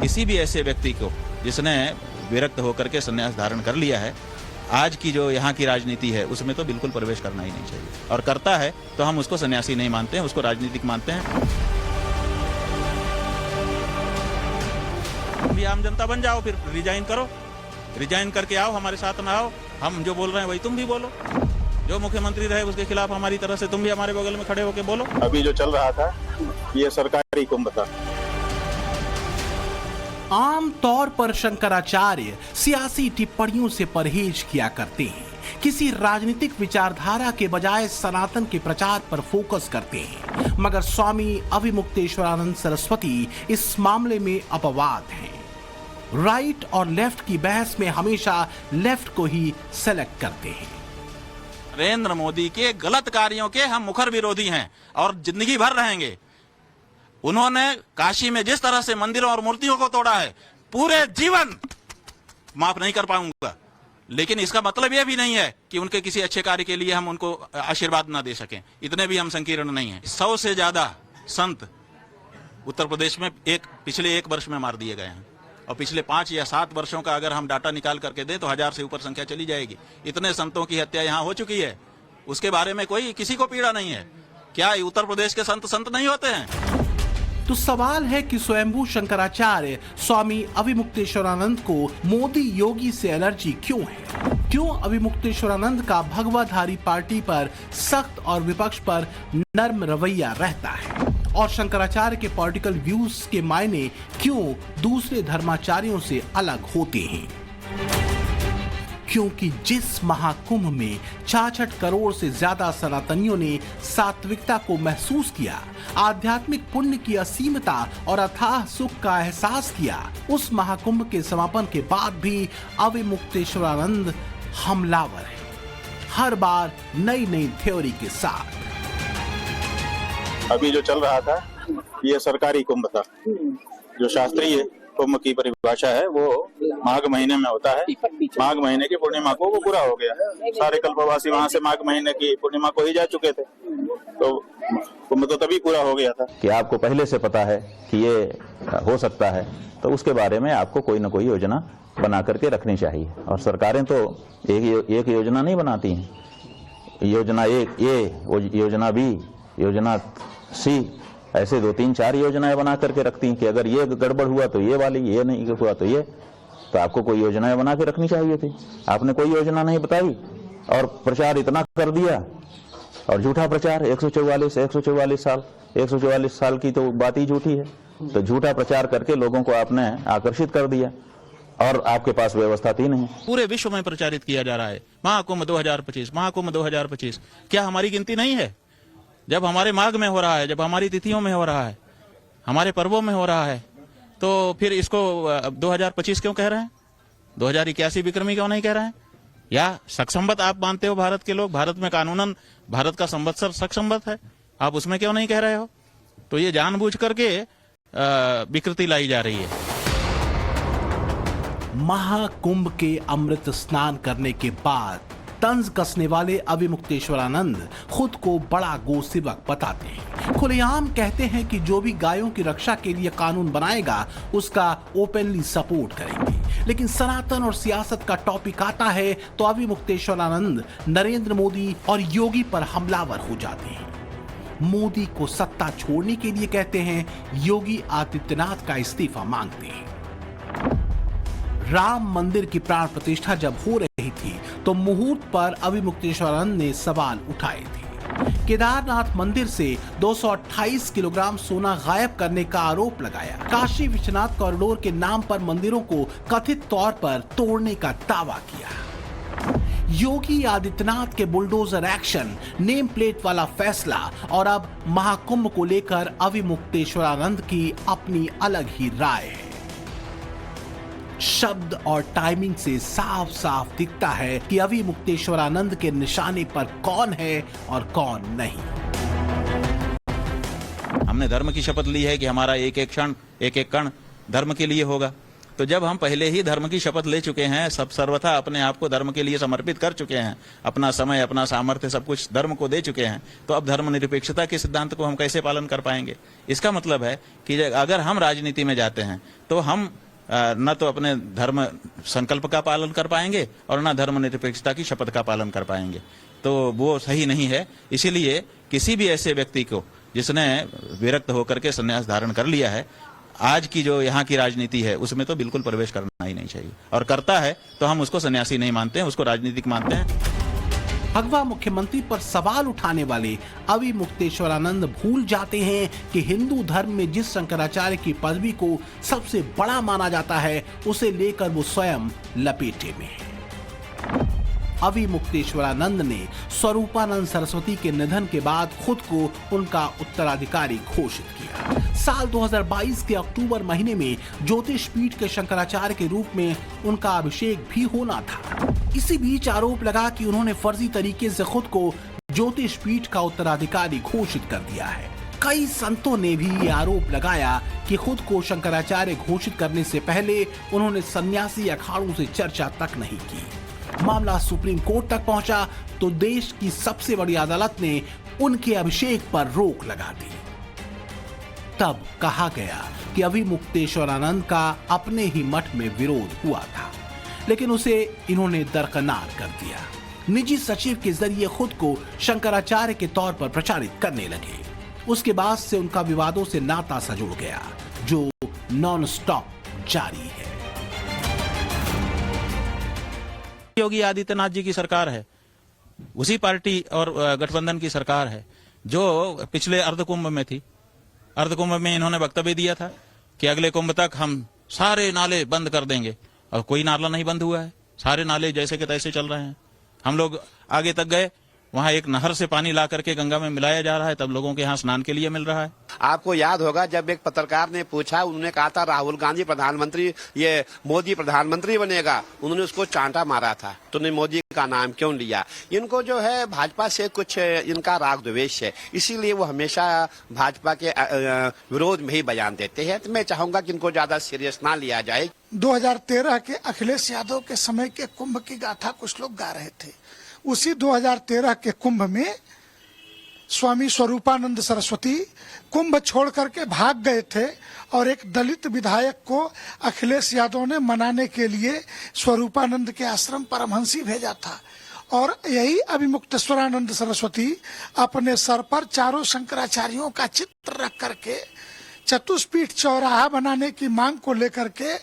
किसी भी ऐसे व्यक्ति को जिसने विरक्त होकर के संन्यास धारण कर लिया है, आज की जो यहाँ की राजनीति है उसमें तो बिल्कुल प्रवेश करना ही नहीं चाहिए, और करता है तो हम उसको सन्यासी नहीं मानते हैं, उसको राजनीतिक मानते हैं। भी आम जनता बन जाओ, फिर रिजाइन करो, रिजाइन करके आओ, हमारे साथ में आओ, हम जो बोल रहे हैं वही तुम भी बोलो, जो मुख्यमंत्री रहे उसके खिलाफ हमारी तरह से तुम भी हमारे बगल में खड़े होके बोलो। अभी जो चल रहा था ये सरकारी कुंभ था। आम तौर पर शंकराचार्य सियासी टिप्पणियों से परहेज किया करते हैं, किसी राजनीतिक विचारधारा के बजाय सनातन के प्रचार पर फोकस करते हैं, मगर स्वामी अविमुक्तेश्वरानंद सरस्वती इस मामले में अपवाद हैं। राइट और लेफ्ट की बहस में हमेशा लेफ्ट को ही सेलेक्ट करते हैं। नरेंद्र मोदी के गलत कार्यों के हम मुखर विरोधी हैं और जिंदगी भर रहेंगे। उन्होंने काशी में जिस तरह से मंदिरों और मूर्तियों को तोड़ा है, पूरे जीवन माफ नहीं कर पाऊंगा, लेकिन इसका मतलब यह भी नहीं है कि उनके किसी अच्छे कार्य के लिए हम उनको आशीर्वाद ना दे सकें, इतने भी हम संकीर्ण नहीं हैं। 100 से ज्यादा संत उत्तर प्रदेश में पिछले एक वर्ष में मार दिए गए हैं, और पिछले 5 या 7 वर्षों का अगर हम डाटा निकाल करके दें तो 1000 से ऊपर संख्या चली जाएगी। इतने संतों की हत्या यहाँ हो चुकी है, उसके बारे में कोई किसी को पीड़ा नहीं है। क्या उत्तर प्रदेश के संत नहीं होते हैं? तो सवाल है कि स्वयंभू शंकराचार्य स्वामी अविमुक्तेश्वरानंद को मोदी योगी से एलर्जी क्यों है? क्यों अविमुक्तेश्वरानंद का भगवाधारी पार्टी पर सख्त और विपक्ष पर नर्म रवैया रहता है? और शंकराचार्य के पॉलिटिकल व्यूज के मायने क्यों दूसरे धर्माचार्यों से अलग होते हैं? क्योंकि जिस महाकुंभ में 66 करोड़ से ज्यादा सनातनियों ने सात्विकता को महसूस किया, आध्यात्मिक पुण्य की असीमता और अथाह सुख का एहसास किया, उस महाकुंभ के समापन के बाद भी अविमुक्तेश्वरानंद हमलावर है, हर बार नई नई थ्योरी के साथ। अभी जो चल रहा था ये सरकारी कुंभ था। जो शास्त्रीय कुंभ की परिभाषा है वो माघ महीने में होता है। माघ महीने की पूर्णिमा को वो पूरा हो गया। सारे कल्पवासी वहाँ से माघ महीने की पूर्णिमा को ही जा चुके थे, तो कुंभ तो तभी पूरा हो गया था। कि आपको पहले से पता है कि ये हो सकता है, तो उसके बारे में आपको कोई न कोई योजना बना करके रखनी चाहिए। और सरकारें तो एक योजना नहीं बनाती हैं। योजना एक ए, योजना बी, योजना सी, ऐसे 2-3-4 योजनाएं बना करके रखती हैं कि अगर ये गड़बड़ हुआ तो ये वाली, ये नहीं हुआ तो ये। तो आपको कोई योजनाएं बना के रखनी चाहिए थी। आपने कोई योजना नहीं बताई और प्रचार इतना कर दिया, और झूठा प्रचार। 144 साल की तो बात ही झूठी है। तो झूठा प्रचार करके लोगों को आपने आकर्षित कर दिया, और आपके पास व्यवस्था थी नहीं। पूरे विश्व में प्रचारित किया जा रहा है महाकुंभ 2025, महाकुंभ 2025। क्या हमारी गिनती नहीं है? जब हमारे माघ में हो रहा है, जब हमारी तिथियों में हो रहा है, हमारे पर्वों में हो रहा है, तो फिर इसको 2025 क्यों कह रहे हैं? 2081 विक्रमी क्यों नहीं कह रहे हैं? या शक-संवत आप मानते हो भारत के लोग? भारत में कानूनन भारत का संवत्सर शक-संवत है, आप उसमें क्यों नहीं कह रहे हो? तो ये जानबूझ करके विकृति लाई जा रही है। महाकुंभ के अमृत स्नान करने के बाद तंज कसने वाले अविमुक्तेश्वरानंद खुद को बड़ा गोसेवक बताते हैं। खुलेआम कहते हैं कि जो भी गायों की रक्षा के लिए कानून बनाएगा उसका ओपनली सपोर्ट करेंगे। लेकिन सनातन और सियासत का टॉपिक आता है तो अविमुक्तेश्वरानंद नरेंद्र मोदी और योगी पर हमलावर हो जाते हैं। मोदी को सत्ता छोड़ने के लिए कहते हैं, योगी आदित्यनाथ का इस्तीफा मांगते हैं। राम मंदिर की प्राण प्रतिष्ठा जब हो रही थी तो मुहूर्त पर अविमुक्तेश्वरानंद ने सवाल उठाए थे। केदारनाथ मंदिर से 228 किलोग्राम सोना गायब करने का आरोप लगाया। काशी विश्वनाथ कॉरिडोर के नाम पर मंदिरों को कथित तौर पर तोड़ने का दावा किया। योगी आदित्यनाथ के बुलडोजर एक्शन, नेम प्लेट वाला फैसला और अब महाकुंभ को लेकर अविमुक्तेश्वरानंद की अपनी अलग ही राय है। शब्द और टाइमिंग से साफ साफ दिखता है कि अविमुक्तेश्वरानंद के निशाने पर कौन है और कौन नहीं। हमने धर्म की शपथ ली है कि हमारा एक एक क्षण, एक एक कण धर्म के लिए होगा। तो जब हम पहले ही धर्म की शपथ ले चुके हैं, सब सर्वथा अपने आप को धर्म के लिए समर्पित कर चुके हैं, अपना समय, अपना सामर्थ्य सब कुछ धर्म को दे चुके हैं, तो अब धर्मनिरपेक्षता के सिद्धांत को हम कैसे पालन कर पाएंगे? इसका मतलब है कि अगर हम राजनीति में जाते हैं तो हम न तो अपने धर्म संकल्प का पालन कर पाएंगे और न धर्मनिरपेक्षता की शपथ का पालन कर पाएंगे, तो वो सही नहीं है। इसीलिए किसी भी ऐसे व्यक्ति को जिसने विरक्त होकर के संन्यास धारण कर लिया है, आज की जो यहाँ की राजनीति है उसमें तो बिल्कुल प्रवेश करना ही नहीं चाहिए, और करता है तो हम उसको सन्यासी नहीं मानते हैं, उसको राजनीतिक मानते हैं। भगवा मुख्यमंत्री पर सवाल उठाने वाले अवि मुक्तेश्वरानंद भूल जाते हैं कि हिंदू धर्म में जिस शंकराचार्य की पदवी को सबसे बड़ा माना जाता है, उसे लेकर वो स्वयं लपेटे में है। अवि मुक्तेश्वरानंद ने स्वरूपानंद सरस्वती के निधन के बाद खुद को उनका उत्तराधिकारी घोषित किया। साल 2022 के अक्टूबर महीने में ज्योतिष पीठ के शंकराचार्य के रूप में उनका अभिषेक भी होना था। इसी बीच आरोप लगा कि उन्होंने फर्जी तरीके से खुद को ज्योतिष पीठ का उत्तराधिकारी घोषित कर दिया है। कई संतों ने भी ये आरोप लगाया कि खुद को शंकराचार्य घोषित करने से पहले उन्होंने सन्यासी अखाड़ों से चर्चा तक नहीं की। मामला सुप्रीम कोर्ट तक पहुंचा तो देश की सबसे बड़ी अदालत ने उनके अभिषेक पर रोक लगा दी। तब कहा गया कि अवि मुक्तेश्वरानंद का अपने ही मठ में विरोध हुआ था, लेकिन उसे इन्होंने दरकिनार कर दिया। निजी सचिव के जरिए खुद को शंकराचार्य के तौर पर प्रचारित करने लगे। उसके बाद से उनका विवादों से नाता सा जुड़ गया, जो नॉन स्टॉप जारी है। योगी आदित्यनाथ जी की सरकार है, उसी पार्टी और गठबंधन की सरकार है जो पिछले अर्धकुंभ में थी। अर्धकुंभ में इन्होंने वक्तव्य दिया था कि अगले कुंभ तक हम सारे नाले बंद कर देंगे, और कोई नाला नहीं बंद हुआ है, सारे नाले जैसे के तैसे चल रहे हैं। हम लोग आगे तक गए, वहां एक नहर से पानी ला करके गंगा में मिलाया जा रहा है, तब लोगों के यहाँ स्नान के लिए मिल रहा है। आपको याद होगा जब एक पत्रकार ने पूछा, उन्होंने कहा था राहुल गांधी प्रधानमंत्री, ये मोदी प्रधानमंत्री बनेगा, उन्होंने उसको चांटा मारा था, तो ने मोदी का नाम क्यों लिया? इनको जो है भाजपा से कुछ इनका राग द्वेष है, इसीलिए वो हमेशा भाजपा के विरोध में ही बयान देते हैं। तो मैं चाहूंगा कि इनको ज्यादा सीरियस ना लिया जाए। 2013 के अखिलेश यादव के समय के कुंभ की गाथा कुछ लोग गा रहे थे। उसी 2013 के कुंभ में स्वामी स्वरूपानंद सरस्वती कुंभ छोड़ करके भाग गए थे, और एक दलित विधायक को अखिलेश यादव ने मनाने के लिए स्वरूपानंद के आश्रम परमहंसी भेजा था। और यही अभिमुक्तेश्वरानंद सरस्वती अपने सर पर चारों शंकराचार्यों का चित्र रख करके चतुष्पीठ चौराहा बनाने की मांग को लेकर के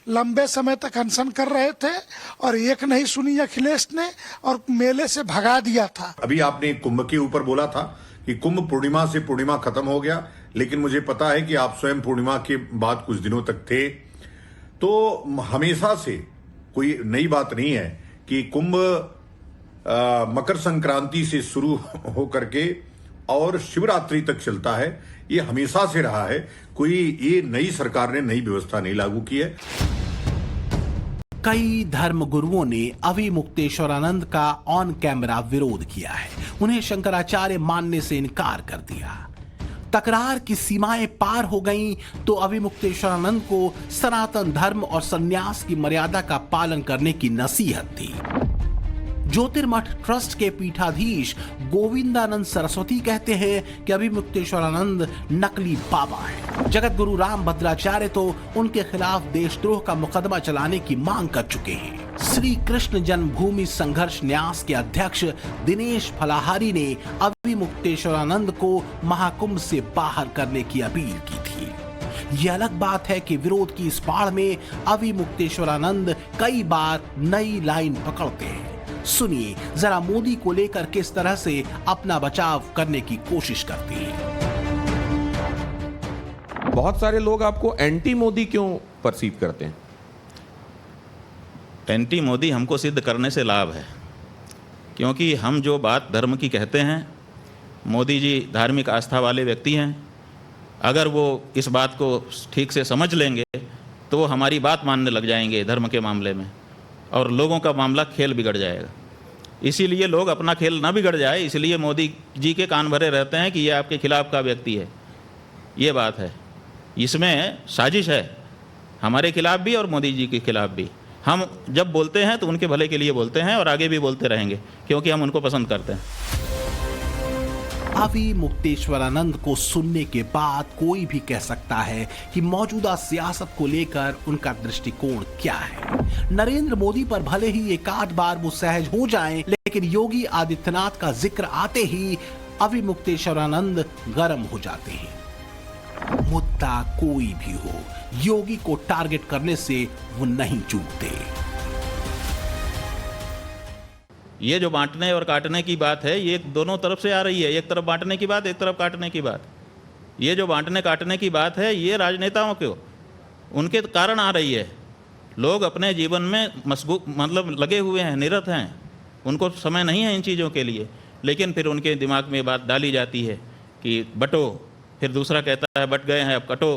लंबे समय तक अनशन कर रहे थे, और एक नहीं सुनी अखिलेश ने और मेले से भगा दिया था। अभी आपने कुंभ के ऊपर बोला था कि कुंभ पूर्णिमा से पूर्णिमा खत्म हो गया, लेकिन मुझे पता है कि आप स्वयं पूर्णिमा के बाद कुछ दिनों तक थे, तो हमेशा से कोई नई बात नहीं है कि कुंभ मकर संक्रांति से शुरू होकर के और शिवरात्रि तक चलता है। ये हमेशा से रहा है, कोई ये नई सरकार ने नई व्यवस्था नहीं लागू की है। कई धर्म गुरुओं ने अवि मुक्तेश्वरानंद का ऑन कैमरा विरोध किया है, उन्हें शंकराचार्य मानने से इनकार कर दिया। तकरार की सीमाएं पार हो गईं तो अवि मुक्तेश्वरानंद को सनातन धर्म और सन्यास की मर्यादा का पालन करने की नसीहत थी। ज्योतिर्मठ ट्रस्ट के पीठाधीश गोविंदानंद सरस्वती कहते हैं कि अवि मुक्तेश्वरानंद नकली बाबा है। जगत गुरु राम भद्राचार्य तो उनके खिलाफ देशद्रोह का मुकदमा चलाने की मांग कर चुके हैं। श्री कृष्ण जन्मभूमि संघर्ष न्यास के अध्यक्ष दिनेश फलाहारी ने अवि मुक्तेश्वरानंद को महाकुंभ से बाहर करने की अपील की थी। यह अलग बात है कि विरोध की इस पाड़ में अवि मुक्तेश्वरानंद कई बार नई लाइन पकड़ते हैं। सुनिए जरा मोदी को लेकर किस तरह से अपना बचाव करने की कोशिश करते हैं। बहुत सारे लोग आपको एंटी मोदी क्यों परसीव करते हैं? एंटी मोदी हमको सिद्ध करने से लाभ है, क्योंकि हम जो बात धर्म की कहते हैं, मोदी जी धार्मिक आस्था वाले व्यक्ति हैं। अगर वो इस बात को ठीक से समझ लेंगे तो वो हमारी बात मानने लग जाएंगे धर्म के मामले में, और लोगों का मामला खेल बिगड़ जाएगा। इसीलिए लोग अपना खेल ना बिगड़ जाए, इसलिए मोदी जी के कान भरे रहते हैं कि ये आपके खिलाफ का व्यक्ति है। ये बात है, इसमें साजिश है। हमारे खिलाफ भी और मोदी जी के खिलाफ भी। हम जब बोलते हैं तो उनके भले के लिए बोलते हैं और आगे भी बोलते रहेंगे, क्योंकि हम उनको पसंद करते हैं। अवि मुक्तेश्वरानंद को सुनने के बाद कोई भी कह सकता है कि मौजूदा सियासत को लेकर उनका दृष्टिकोण क्या है। नरेंद्र मोदी पर भले ही एक आध बार वो सहज हो जाएं, लेकिन योगी आदित्यनाथ का जिक्र आते ही अवि मुक्तेश्वरानंद गर्म हो जाते हैं। मुद्दा कोई भी हो, योगी को टारगेट करने से वो नहीं चूकते। ये जो बांटने और काटने की बात है, ये दोनों तरफ से आ रही है। एक तरफ बांटने की बात, एक तरफ काटने की बात। ये जो बांटने काटने की बात है, ये राजनेताओं के उनके कारण आ रही है। लोग अपने जीवन में मतलब लगे हुए हैं, निरत हैं, उनको समय नहीं है इन चीज़ों के लिए, लेकिन फिर उनके दिमाग में बात डाली जाती है कि बटो, फिर दूसरा कहता है बट गए हैं अब कटो।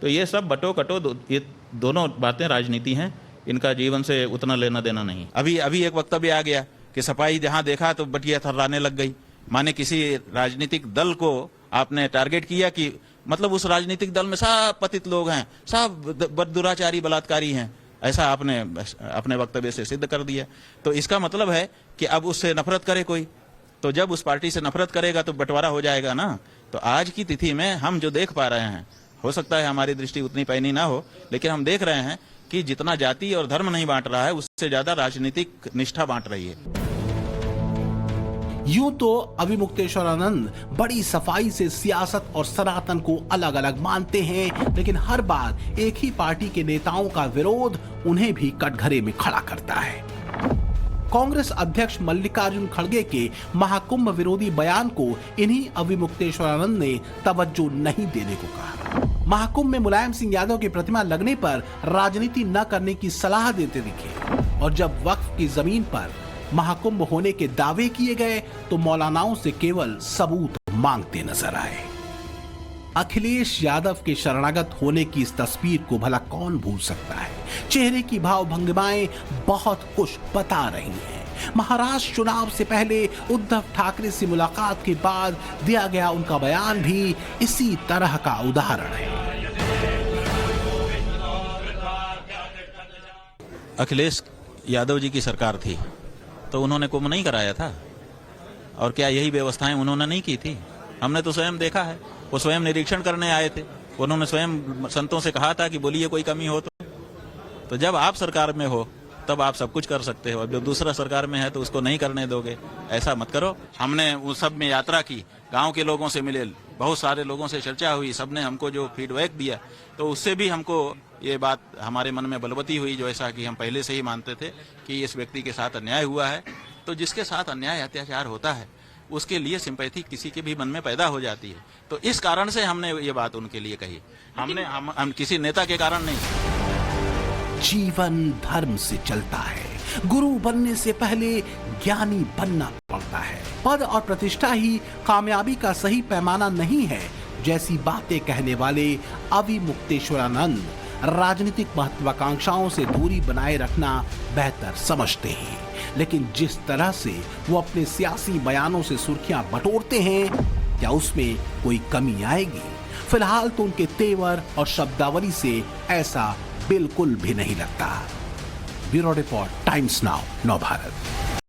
तो ये सब बटो कटो, ये दोनों बातें राजनीति हैं, इनका जीवन से उतना लेना देना नहीं। अभी एक वक्तव्य आ गया कि सफाई जहां देखा तो बटिया थर्राने लग गई। माने किसी राजनीतिक दल को आपने टारगेट किया कि मतलब उस राजनीतिक दल में सब पतित लोग हैं, सब दुराचारी बलात्कारी हैं, ऐसा आपने अपने वक्तव्य से सिद्ध कर दिया। तो इसका मतलब है कि अब उससे नफरत करे कोई, तो जब उस पार्टी से नफरत करेगा तो बंटवारा हो जाएगा ना। तो आज की तिथि में हम जो देख पा रहे हैं, हो सकता है हमारी दृष्टि उतनी पैनी ना हो, लेकिन हम देख रहे हैं कि जितना जाति और धर्म नहीं बांट रहा है, उससे ज्यादा राजनीतिक निष्ठा बांट रही है। यूं तो अवि मुक्तेश्वरानंद बड़ी सफाई से सियासत और सनातन को अलग अलग मानते हैं, लेकिन हर बार एक ही पार्टी के नेताओं का विरोध उन्हें भी कटघरे में खड़ा करता है। कांग्रेस अध्यक्ष मल्लिकार्जुन खड़गे के महाकुंभ विरोधी बयान को इन्हीं अवि मुक्तेश्वरानंद ने तवज्जो नहीं देने को कहा। महाकुंभ में मुलायम सिंह यादव की प्रतिमा लगने पर राजनीति न करने की सलाह देते दिखे, और जब वक्फ की जमीन पर महाकुंभ होने के दावे किए गए तो मौलानाओं से केवल सबूत मांगते नजर आए। अखिलेश यादव के शरणागत होने की इस तस्वीर को भला कौन भूल सकता है। चेहरे की भाव भंगिमाएं बहुत कुछ बता रही हैं। महाराष्ट्र चुनाव से पहले उद्धव ठाकरे से मुलाकात के बाद दिया गया उनका बयान भी इसी तरह का उदाहरण है। अखिलेश यादव जी की सरकार थी तो उन्होंने कुंभ नहीं कराया था, और क्या यही व्यवस्थाएं उन्होंने नहीं की थी? हमने तो स्वयं देखा है। वो स्वयं निरीक्षण करने आए थे, उन्होंने स्वयं संतों से कहा था कि बोलिए कोई कमी हो तो जब आप सरकार में हो तब आप सब कुछ कर सकते हो, जब दूसरा सरकार में है तो उसको नहीं करने दोगे। ऐसा मत करो। हमने उस सब में यात्रा की, गांव के लोगों से मिले, बहुत सारे लोगों से चर्चा हुई, सबने हमको जो फीडबैक दिया तो उससे भी हमको ये बात हमारे मन में बलवती हुई, जो ऐसा कि हम पहले से ही मानते थे कि इस व्यक्ति के साथ अन्याय हुआ है। तो जिसके साथ अन्याय अत्याचार होता है उसके लिए सिंपैथी किसी के भी मन में पैदा हो जाती है। तो इस कारण से हमने ये बात उनके लिए कही। हम किसी नेता के कारण नहीं। जीवन धर्म से चलता है। गुरु बनने से पहले ज्ञानी बनना पड़ता है। पद और प्रतिष्ठा ही कामयाबी का सही पैमाना नहीं है, जैसी बातें कहने वाले अवि मुक्तेश्वरानंद राजनीतिक महत्वाकांक्षाओं से दूरी बनाए रखना बेहतर समझते हैं। लेकिन जिस तरह से वो अपने सियासी बयानों से सुर्खियां बटोरते हैं, क्या उसमें कोई कमी आएगी? फिलहाल तो उनके तेवर और शब्दावली से ऐसा बिल्कुल भी नहीं लगता। ब्यूरो रिपोर्ट, टाइम्स नाउ, नव भारत।